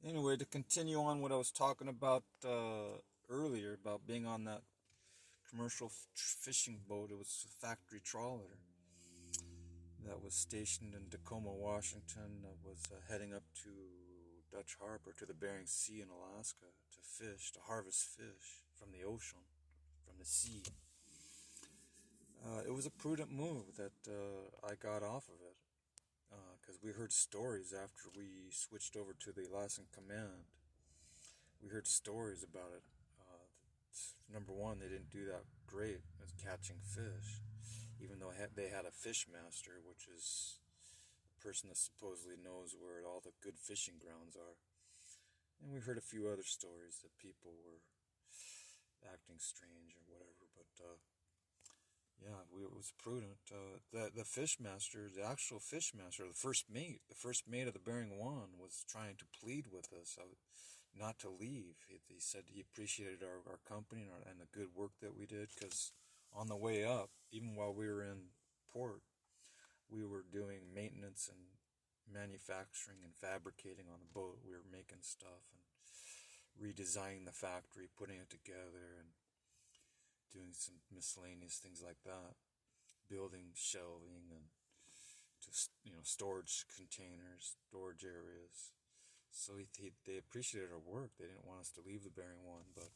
Anyway, to continue on what I was talking about earlier, about being on that commercial fishing boat, it was a factory trawler that was stationed in Tacoma, Washington, that was heading up to Dutch Harbor, to the Bering Sea in Alaska, to fish, to harvest fish from the ocean, from the sea. It was a prudent move that I got off of it, because we heard stories after we switched over to the Alaskan Command. We heard stories about it. Number one, they didn't do that great as catching fish, even though they had a fish master, which is a person that supposedly knows where all the good fishing grounds are. And we heard a few other stories that people were acting strange or whatever, but yeah, it was prudent. The fish master, the actual fish master, the first mate of the Bering One, was trying to plead with us not to leave. He said he appreciated our company and the good work that we did, because on the way up, even while we were in port, we were doing maintenance and manufacturing and fabricating on the boat. We were making stuff and redesigning the factory, putting it together, and doing some miscellaneous things like that, building shelving and just storage containers, storage areas. So they appreciated our work. They didn't want us to leave the Bering One, but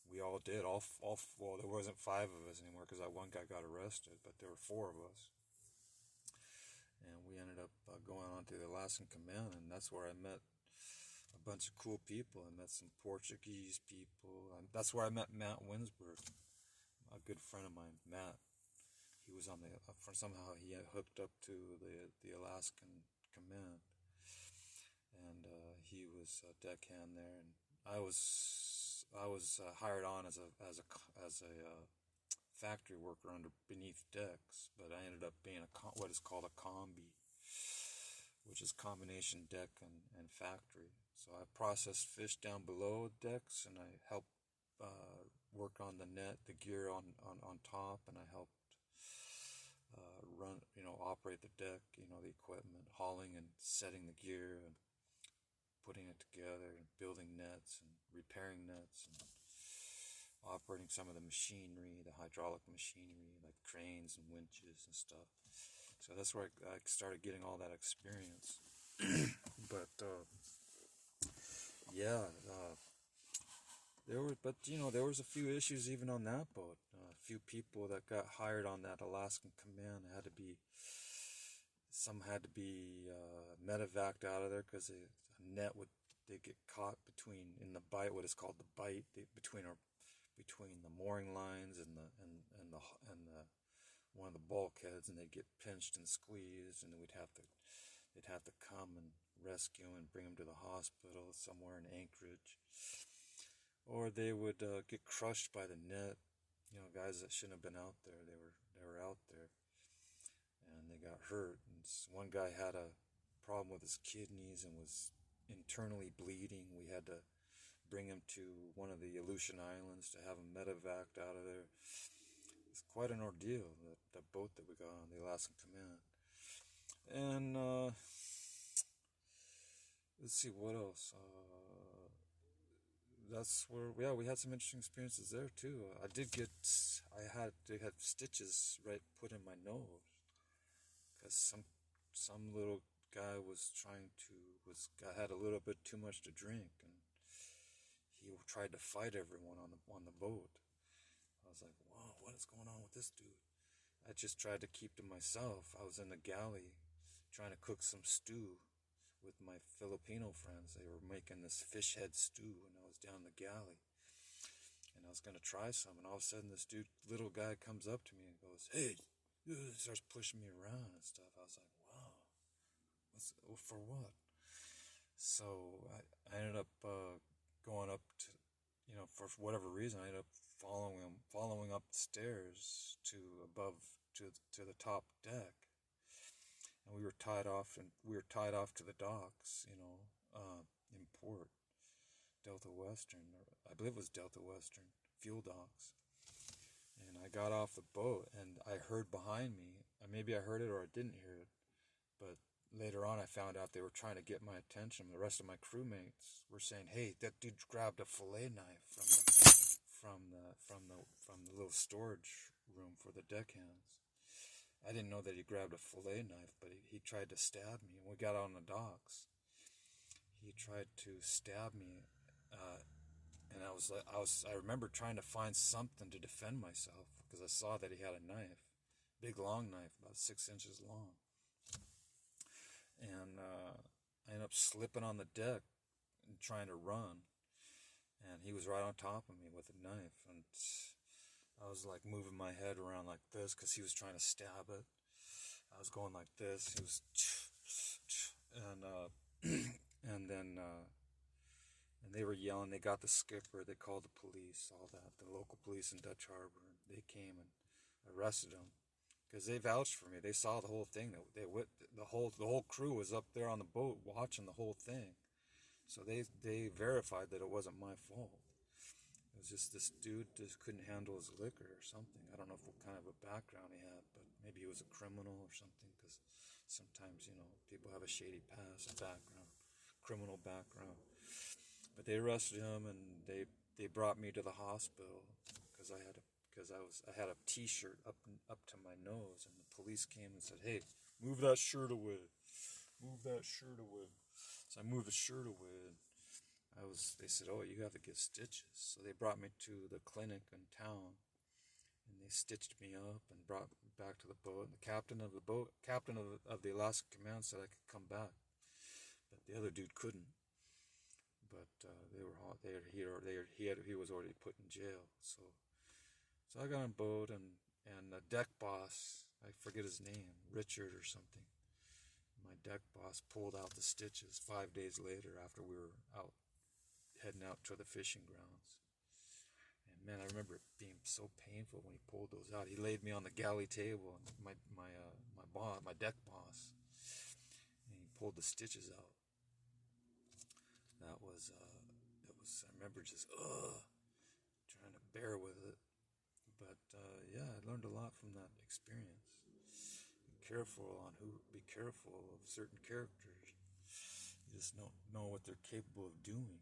we all did. Well, there wasn't five of us anymore because that one guy got arrested, but there were four of us, and we ended up going on to the Alaskan Command, and that's where I met a bunch of cool people. I met some Portuguese people. That's where I met Matt Winsberg, a good friend of mine, Matt. He was on the somehow he had hooked up to the Alaskan Command, and he was a deckhand there, and I was hired on as a factory worker beneath decks, but I ended up being what is called a combi, which is combination deck and factory. So I processed fish down below decks, and I helped work on the net, the gear on top, and I helped run, operate the deck, the equipment, hauling and setting the gear and putting it together and building nets and repairing nets and operating some of the machinery, the hydraulic machinery, like cranes and winches and stuff. So that's where I started getting all that experience. But yeah, there was a few issues even on that boat. A few people that got hired on that Alaskan Command some had to be medevaced out of there because a net they get caught in the bite, what is called the bite, between the mooring lines and the one of the bulkheads, and they'd get pinched and squeezed, and then they'd have to come and rescue and bring them to the hospital somewhere in Anchorage, or they would get crushed by the net. Guys that shouldn't have been out there, they were out there, and they got hurt. And one guy had a problem with his kidneys and was internally bleeding. We had to bring him to one of the Aleutian Islands to have him medevaced out of there. It's quite an ordeal, that boat that we got on, the Alaskan Command. And let's see, what else? That's where, yeah, we had some interesting experiences there too. I had stitches put in my nose because some little guy had a little bit too much to drink, and he tried to fight everyone on the boat. I was like, wow, what is going on with this dude? I just tried to keep to myself. I was in the galley trying to cook some stew with my Filipino friends. They were making this fish head stew, and I was down the galley, and I was going to try some, and all of a sudden this little guy comes up to me and goes, hey, starts pushing me around and stuff. I was like, wow, for what? So I ended up going up to, for whatever reason, I ended up following up the stairs to the top deck, and we were tied off to the docks, in port, Delta Western, or I believe it was Delta Western fuel docks. And I got off the boat, and I heard behind me, maybe I heard it or I didn't hear it, but later on, I found out they were trying to get my attention. The rest of my crewmates were saying, "Hey, that dude grabbed a fillet knife from the little storage room for the deckhands." I didn't know that he grabbed a fillet knife, but he tried to stab me. When we got out on the docks, he tried to stab me, and I remember trying to find something to defend myself because I saw that he had a knife, big long knife, about 6 inches long, and I ended up slipping on the deck and trying to run, and he was right on top of me with a knife, and I was like moving my head around like this because he was trying to stab it. I was going like this. He was, and and then and they were yelling. They got the skipper. They called the police. All that. The local police in Dutch Harbor. They came and arrested him because they vouched for me. They saw the whole thing. The whole crew was up there on the boat watching the whole thing. So they verified that it wasn't my fault. It was just this dude just couldn't handle his liquor or something. I don't know what kind of a background he had, but maybe he was a criminal or something, because sometimes, people have a shady past and background, criminal background. But they arrested him, and they brought me to the hospital because I had a t-shirt up to my nose, and the police came and said, "Hey, move that shirt away. Move that shirt away." So I moved the shirt away, and they said, "Oh, you have to get stitches." So they brought me to the clinic in town, and they stitched me up and brought me back to the boat. And the captain of the Alaskan Command said I could come back, but the other dude couldn't. But he was already put in jail. So I got on boat, and the deck boss, I forget his name, Richard or something. My deck boss pulled out the stitches 5 days later after we were out heading out to the fishing grounds. And man, I remember it being so painful when he pulled those out. He laid me on the galley table, and my deck boss, and he pulled the stitches out. That was I remember just trying to bear with it. But yeah, I learned a lot from that experience. Be careful of certain characters. You just don't know what they're capable of doing.